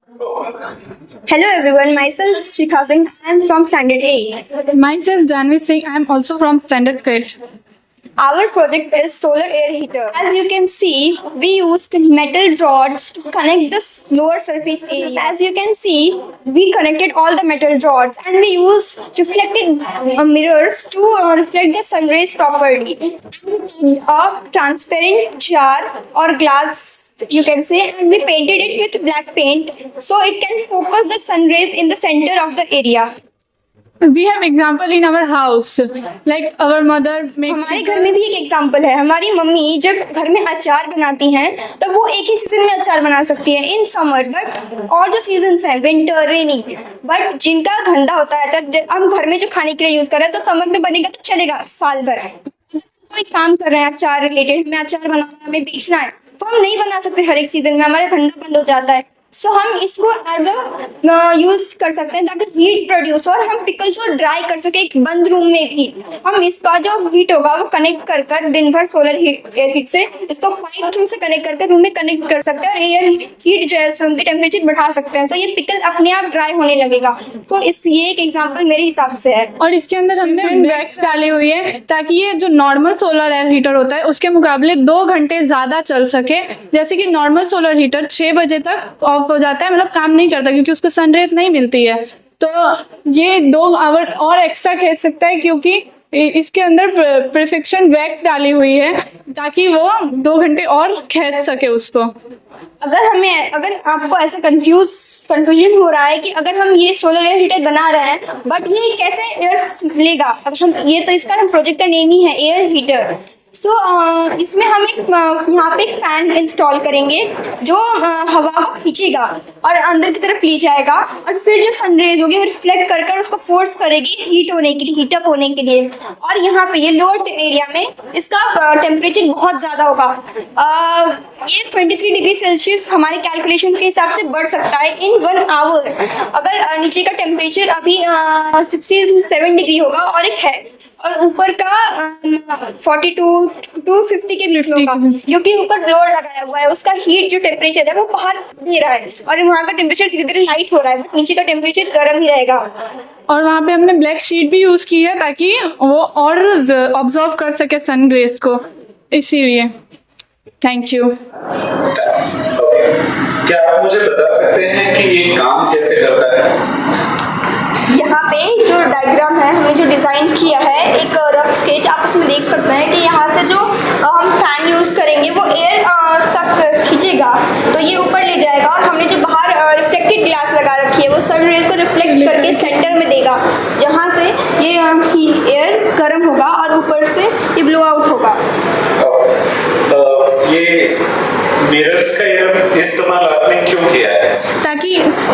Hello everyone, myself Shikha Singh. I am from Standard 8. Myself Janvi Singh. I am also from Standard 8. Our project is solar air heater. As you can see, we used metal rods to connect the lower surface area. As you can see, we connected all the metal rods and we used reflected mirrors to reflect the sun rays properly. A transparent jar or glass, you can say, and we painted it with black paint so it can focus the sun rays in the center of the area. We have example in our house, like our mother make. हमारे घर में भी एक example है. हमारी mummy जब घर में अचार बनाती हैं तब वो एक ही सीजन में अचार बना सकती है, इन समर. बट और जो सीजन्स हैं विंटर रेनी, बट जिनका धंधा होता है अचार, हम घर में जो खाने के लिए यूज कर रहे हैं तो समर में बनेगा तो चलेगा साल भर. कोई काम कर रहे हैं अचार रिलेटेड, हमें अचार बनाना है, हमें बेचना है, तो हम नहीं बना सकते हर एक सीजन में, हमारा धंधा बंद हो जाता है. सो हम इसको एज अ यूज कर सकते हैं ताकि हीट प्रोड्यूस हो और हम पिकल्स को ड्राई कर सके एक बंद रूम में भी. हम इसका जो हीट होगा वो कनेक्ट कर कर दिन भर सोलर एयर हीट से इसको पाइप थ्रू से कनेक्ट करके रूम में कनेक्ट कर सकते हैं और एयर हीट जो है रूम की टेम्परेचर बढ़ा सकते हैं. सो ये पिकल अपने आप ड्राई होने लगेगा. तो ये एक एग्जाम्पल मेरे हिसाब से है. और इसके अंदर हमने वैक्स डाली हुई है ताकि ये जो नॉर्मल सोलर एयर हीटर होता है उसके मुकाबले 2 घंटे ज़्यादा चल सके. जैसे कि नॉर्मल सोलर हीटर 6 बजे तक ऑफ हो जाता है, मतलब काम नहीं करता क्योंकि उसको सनरेज नहीं मिलती है. तो ये 2 आवर और एक्स्ट्रा खींच सकता है क्योंकि इसके अंदर प्रिफिक्शन वैक्स डाली हुई है ताकि वो 2 घंटे और खींच सके उसको. अगर आपको ऐसा कंफ्यूजन हो रहा है कि अगर हम ये सोलर एयर हीटर बना रहे हैं बट ये कैसे एयर लेगा, अगर हम ये तो इसका प्रोजेक्ट का नेम ही है एयर हीटर. सो इसमें हम यहाँ पे एक फैन इंस्टॉल करेंगे जो हवा को खींचेगा और अंदर की तरफ ले जाएगा और फिर जो सनरेज होगी वो रिफ्लेक्ट कर कर उसको फोर्स करेगी हीट होने के लिए, हीटअप होने के लिए. और यहाँ पे ये लोअर एरिया में इसका टेम्परेचर बहुत ज़्यादा होगा. ये 23 डिग्री सेल्सियस हमारे कैलकुलेशंस के हिसाब से बढ़ सकता है इन 1 आवर. अगर नीचे का टेम्परेचर अभी 67 डिग्री होगा और एक है और ऊपर का 42 to 50 के बीच में होगा क्योंकि ऊपर ब्लोअर लगाया हुआ है, उसका हीट जो टेम्परेचर है वो बाहर दे रहा है और वहाँ का टेम्परेचर धीरे धीरे लाइट हो रहा है बट नीचे का टेम्परेचर गर्म ही रहेगा. और वहाँ पे हमने ब्लैक शीट भी यूज़ की है ताकि वो और ऑब्जर्व कर सके सन रेज को, इसीलिए. Thank you. क्या आप मुझे बता सकते हैं कि ये काम कैसे करता है? यहाँ पे जो डायग्राम है हमने जो डिज़ाइन किया है एक रफ स्केच, आप उसमें देख सकते हैं कि यहाँ से जो हम फैन यूज़ करेंगे वो एयर सक खींचेगा तो ये ऊपर ले जाएगा और हमने जो बाहर रिफ्लेक्टेड ग्लास लगा रखी है वो सन रेज को रिफ्लेक्ट करके सेंटर में देगा जहाँ से ये एयर गर्म होगा और ऊपर से ये ब्लो आउट होगा. ये मिरर्स का इस्तेमाल आपने क्यों किया है?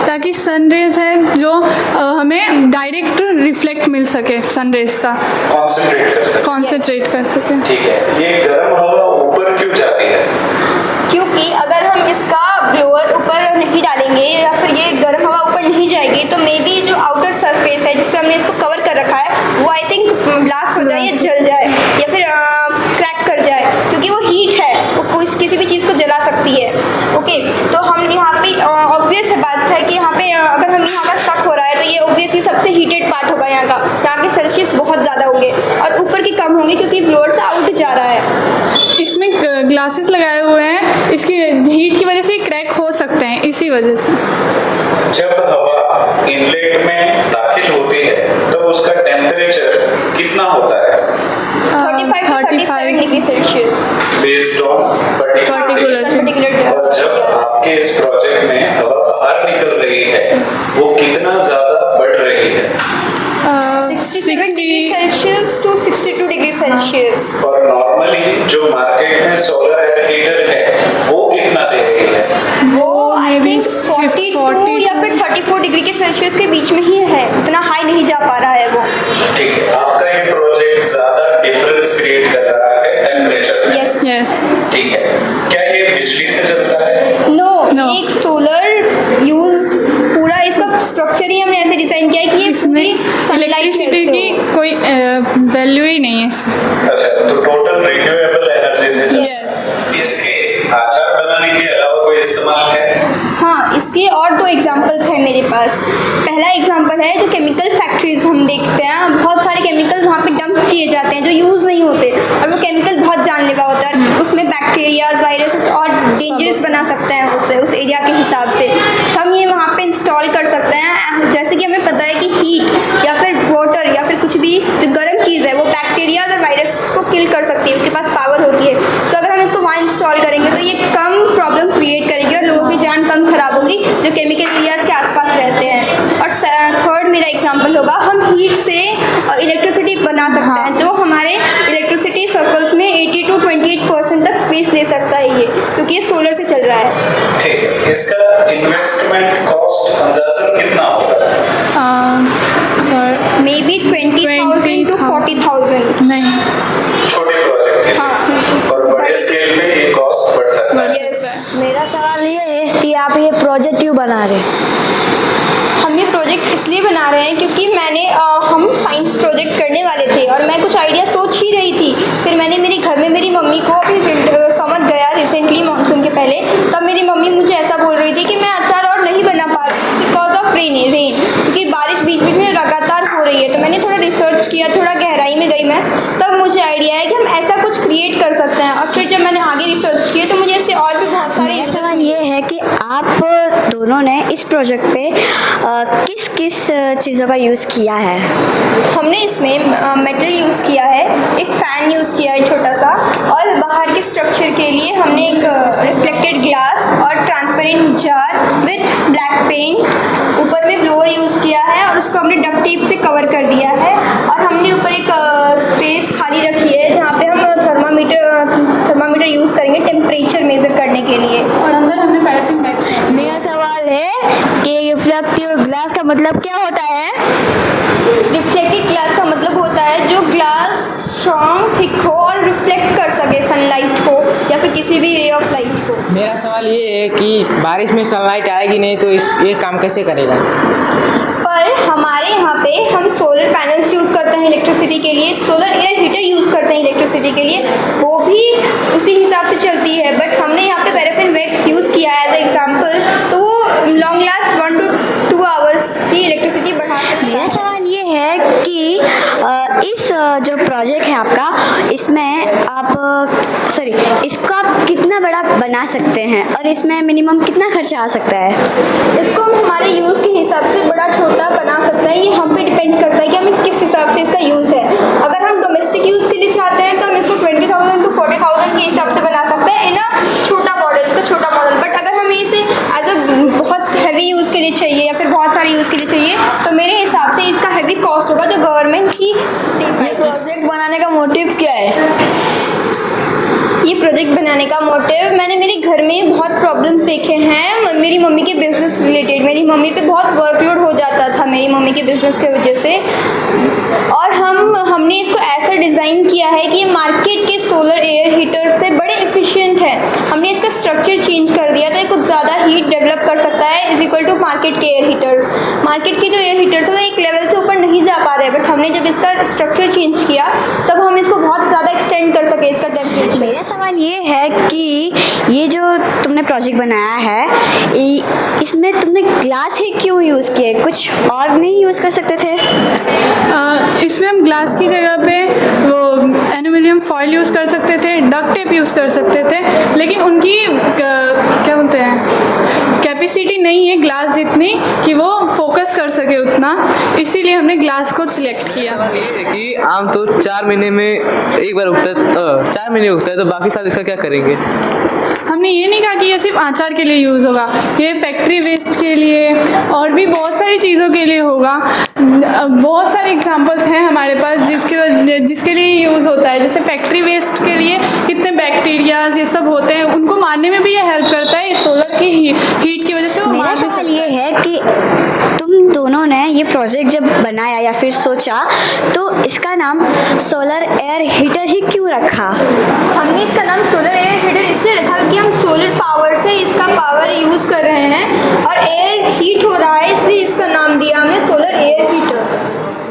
ताकि सनरेज है जो हमें डायरेक्ट रिफ्लेक्ट मिल सके, सनरेज का कॉन्सेंट्रेट कर सके. ठीक है. ये गर्म हवा ऊपर क्यों जाती है? क्योंकि अगर हम इसका ब्लोअर ऊपर नहीं डालेंगे या फिर ये गर्म हवा ऊपर नहीं जाएगी तो मे बी जो आउटर सरफेस है जिससे हमने इसको कवर कर रखा है वो आई थिंक ब्लास्ट हो जाए या जल जाए या फिर क्रैक कर जाए क्योंकि वो हीट है, वो किसी भी चीज़ को जला सकती है. ओके, तो हम यहाँ पे ऑब्वियस बात है कि यहाँ पे अगर हम यहाँ का शक हो रहा है तो ये ऑब्वियसली सबसे हीटेड पार्ट होगा यहाँ के सेल्सियस बहुत ज़्यादा होंगे और ऊपर के कम होंगे क्योंकि ब्लोअर से आउट जा रहा है. इसमें ग्लासेस लगाए हुए हैं, इसकी हीट की वजह से क्रैक हो सकते हैं, इसी वजह से. जब हवा इनलेट में दाखिल होती है तब उसका टेम्परेचर कितना होता है? 35 to 37 degree Celsius based on particular. और जब आपके इस प्रोजेक्ट में हवा बाहर निकल रही है वो कितना ज्यादा बढ़ रही है? 67 degree Celsius to 62 degree Celsius. और नॉर्मली जो मार्केट में सोलर एयर हीटर है वो कितना दे रही है? वो आई थिंक 42 या फिर 34 डिग्री के सेल्सियस के बीच में ही है, उतना हाई नहीं जा पा रहा है वो. ठीक है. आपका ये प्रोजेक्ट ज्यादा डिफरेंस क्रिएट कर रहा है टेम्परेचर में. यस. ठीक है. क्या ये बिजली से चलता है? नो, एक सोलर यूज्ड पूरा इसका स्ट्रक्चर ही हमने ऐसे डिजाइन किया है कि ये पूरी इलेक्ट्रिसिटी की कोई वैल्यू ही नहीं है इसमें. अच्छा, तो टोटल रिन्यूएबल एनर्जी से चलता है. इसके आचार बनाने के अलावा कोई इस्तेमाल है? हाँ, इसके और 2 एग्जाम्पल मेरे पास। पहला एग्जांपल है जो केमिकल फैक्ट्रीज हम देखते हैं, बहुत सारे केमिकल वहाँ पे डंप किए जाते हैं जो यूज़ नहीं होते, और वो केमिकल बहुत जानलेवा होता है, उसमें बैक्टीरियाज वायरसेस और डेंजरस बना सकते हैं उससे, उस एरिया के हिसाब से। हम ये वहाँ पे इंस्टॉल कर सकते हैं। जैसे कि हमें पता है कि हीट या फिर वाटर या फिर कुछ भी जो गर्म चीज़ है वो बैक्टीरियाज और वायरस को किल कर सकती है, उसके पास पावर होती है। तो अगर हम इसको वहाँ इंस्टॉल करेंगे तो ये कम प्रॉब्लम क्रिएट करेगी और लोगों की जान कम खराब होगी जो केमिकल एरियाज के आसपास रहते हैं। और थर्ड मेरा एग्जांपल होगा, हम हीट से इलेक्ट्रिसिटी बना सकते हैं, जो हमारे इलेक्ट्रिसिटी सर्कल्स में 80 to 28% तक स्पेस ले सकता है ये, क्योंकि ये सोलर से चल रहा है। ठीक है, इसका इन्वेस्टमेंट कॉस्ट अंदाजन कितना होगा? Sir may be 20,000 to 40,000। नहीं, छोटे प्रोजेक्ट के लिए। हाँ। और बड़े स्केल पे ये कॉस्ट बढ़ सकता बढ़ है। सकता है। मेरा सवाल ये है कि आप ये प्रोजेक्ट क्यों बना रहे हैं? हम ये प्रोजेक्ट इसलिए बना रहे हैं क्योंकि हम साइंस प्रोजेक्ट करने वाले थे और मैं कुछ आइडिया सोच ही रही थी। फिर मैंने मेरे घर में मेरी मम्मी को, अभी समर गया रिसेंटली मानसून के पहले, तब मेरी मम्मी मुझे ऐसा बोल रही थी कि मैं अचार और नहीं बना पा रही बिकॉज ऑफ रेन, क्योंकि बारिश बीच बीच में लगातार हो रही है। तो मैंने थोड़ा रिसर्च किया, थोड़ा गहराई में गई मैं, तब मुझे आइडिया है कि हम ऐसा कुछ क्रिएट कर सकते हैं। और फिर जब मैंने आगे रिसर्च किया तो मुझे इससे और भी बहुत सारे मेरा सवाल ये है कि आप दोनों ने इस प्रोजेक्ट पे किस किस चीज़ों का यूज़ किया है? हमने इसमें मेटल यूज़ किया है, एक फ़ैन यूज़ किया है छोटा सा, और बाहर के स्ट्रक्चर के लिए हमने एक रिफ्लेक्टेड ग्लास और transparent jar with black paint, use में ब्लोअर यूज़ किया है और उसको हमने डक्ट टेप से कवर कर दिया है। और हमने ऊपर एक स्पेस खाली रखी है जहाँ पे हम थर्मामीटर यूज़ करेंगे टेम्परेचर मेज़र करने के लिए। और अंदर हमने पैराफिन बैग। मेरा सवाल है कि रिफ्लेक्टिव ग्लास का मतलब क्या होता है? रिफ्लेक्टेड ग्लास का मतलब होता है जो ग्लास स्ट्रॉन्ग, थिक हो और रिफ्लेक्ट कर सके सनलाइट को या फिर किसी भी रे ऑफ लाइट को। मेरा सवाल ये है कि बारिश में सनलाइट आएगी नहीं तो ये काम कैसे करेगा? पर हमारे यहाँ पे हम सोलर पैनल्स यूज़ करते हैं इलेक्ट्रिसिटी के लिए, सोलर एयर हीटर यूज़ करते हैं इलेक्ट्रिसिटी के लिए, वो भी उसी हिसाब से चलती है। बट हमने यहाँ पे पैराफिन वैक्स यूज़ किया है एज एग्जांपल, तो वो लॉन्ग लास्ट 1 to 2 आवर्स की इलेक्ट्रिसिटी बढ़ा सकता मेरा है। सवाल ये है कि इस जो प्रोजेक्ट है आपका, इसमें इसको आप कितना बड़ा बना सकते हैं और इसमें मिनिमम कितना खर्चा आ सकता है? इसको हम हमारे यूज़ के हिसाब से बड़ा छोटा बना सकते हैं, ये हम पे डिपेंड करता है कि हमें किस हिसाब से इसका यूज़ है। अगर हम डोमेस्टिक यूज़ के लिए चाहते हैं तो हम इसको 20,000 to 40,000 के हिसाब से बना सकते हैं इन छोटा मॉडल, इसका छोटा मॉडल। बट अगर हमें इसे एज अ बहुत हैवी यूज़ के लिए चाहिए या फिर बहुत सारे यूज़ के लिए चाहिए तो मेरे हिसाब से इसका हैवी कॉस्ट होगा जो गवर्नमेंट ही दे पाएगी। ये प्रोजेक्ट बनाने का मोटिव क्या है? ये प्रोजेक्ट बनाने का मोटिव, मैंने मेरे घर में बहुत प्रॉब्लम्स देखे हैं मेरी मम्मी के बिज़नेस रिलेटेड। मेरी मम्मी पे बहुत वर्कलोड हो जाता था मेरी मम्मी के बिज़नेस की वजह से, और हमने इसको ऐसा डिज़ाइन किया है कि ये मार्केट के सोलर एयर हीटर से बड़े एफिशिएंट है। हमने इसका स्ट्रक्चर चेंज कर दिया तो ये कुछ ज़्यादा हीट डेवलप कर सकता है इज इक्वल टू मार्केट के एयर हीटर्स। मार्केट के जो एयर हीटर्स है वो एक लेवल से ऊपर नहीं जा पा रहे, बट हमने जब इसका स्ट्रक्चर चेंज किया तब हम इसको बहुत ज़्यादा एक्सटेंड कर सके इसका टेम्परेचर। मेरा सवाल ये है कि ये जो तुमने प्रोजेक्ट बनाया है, इसमें तुमने ग्लास ही क्यों यूज़ किए? कुछ और नहीं यूज़ कर सकते थे? इसमें हम ग्लास की जगह पे वो एल्यूमिनियम फॉयल यूज़ कर सकते थे, डक्ट टेप यूज़ कर सकते थे, लेकिन उनकी क्या बोलते हैं कैपेसिटी नहीं है ग्लास जितनी कि वो फोकस कर सके उतना, इसीलिए हमने ग्लास को सिलेक्ट किया। सवाल ये है कि आम तो 4 महीने में एक बार उगता है, 4 महीने उगता है, तो बाकी साल इसका क्या करेंगे? हमने ये नहीं कहा कि ये सिर्फ आचार के लिए यूज़ होगा, ये फैक्ट्री वेस्ट के लिए और भी बहुत सारी चीज़ों के लिए होगा। बहुत सारे एग्जांपल्स हैं हमारे पास जिसके लिए यूज़ होता है। जैसे फैक्ट्री वेस्ट के लिए कितने बैक्टीरियाज ये सब होते हैं, उनको मारने में भी ये हेल्प करता है। सोलर की हीट की वजह से वो मेरा मार भी सवाल सकता ये है कि तुम दोनों ने ये प्रोजेक्ट जब बनाया या फिर सोचा तो इसका नाम सोलर एयर हीटर ही क्यों रखा? हमने इसका नाम सोलर एयर हीटर इसलिए रखा क्योंकि हम सोलर पावर से इसका पावर यूज़ कर रहे हैं और एयर हीट हो रहा है, इसलिए इसका नाम दिया हमने सोलर एयर हीटर।